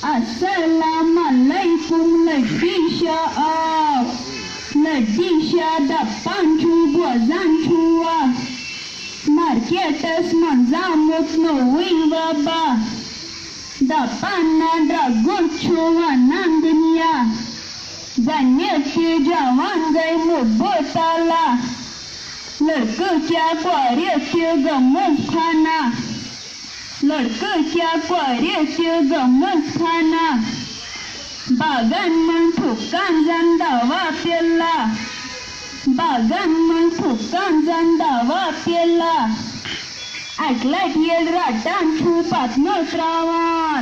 Assalamualaikum Ladisha Ladisha dapan buazan chua Marketes manzamut no wibaba Dapan dragon chua nandnya Zanyeti jawan gai mubotala लड़के क्या क्वारे से गमस खाना लड़के क्या क्वारे से गमस खाना बागान मन फुकान जंदावा पेला बागान मन फुकान जंदावा पेला ऐकलात येल राटान छुपात नोत्रावान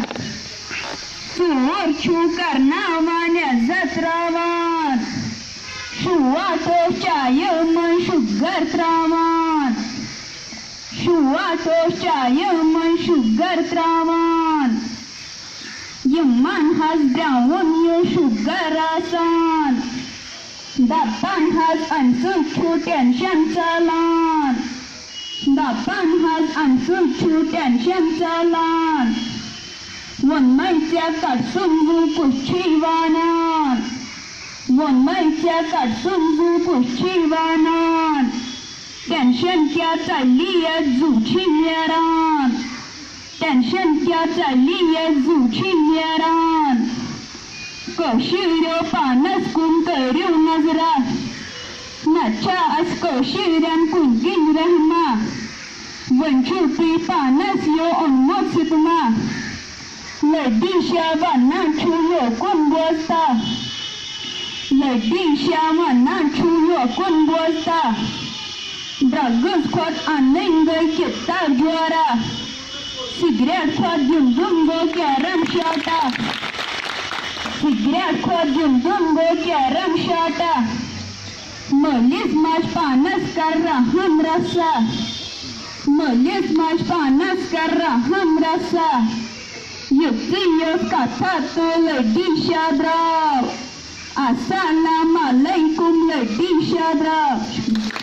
सुवर छू करनावान्या जत्रावान Shua to chayaman sugar traman Shua to chayaman sugar traman Yaman has down your sugar asan Dapan has answered to tension salan Dapan has answered to tension salan One might check at Sungu Kuchivanan One might check at Sungu Kuchivanan Tension kya chali hai zuchi meran Tension kya chali hai zuchi meran Koshiro panas kun karyu nazra Nacha as koshiran kun gin rahma Vanchupi panas yo onmot sitma Ladisha vana chuyo kun bosta Ladisha mana chuyo kun bosta Dragus khot anengai kitta juara Cigarette khot jumjumgo kyaram shata Cigarette khot jumjumgo kyaram shata Malis mach panas kar raham rasa Malis mach panas kar raham rasa Yukti yuk katha to Ladisha draw Assalamualaikum Ladisha draw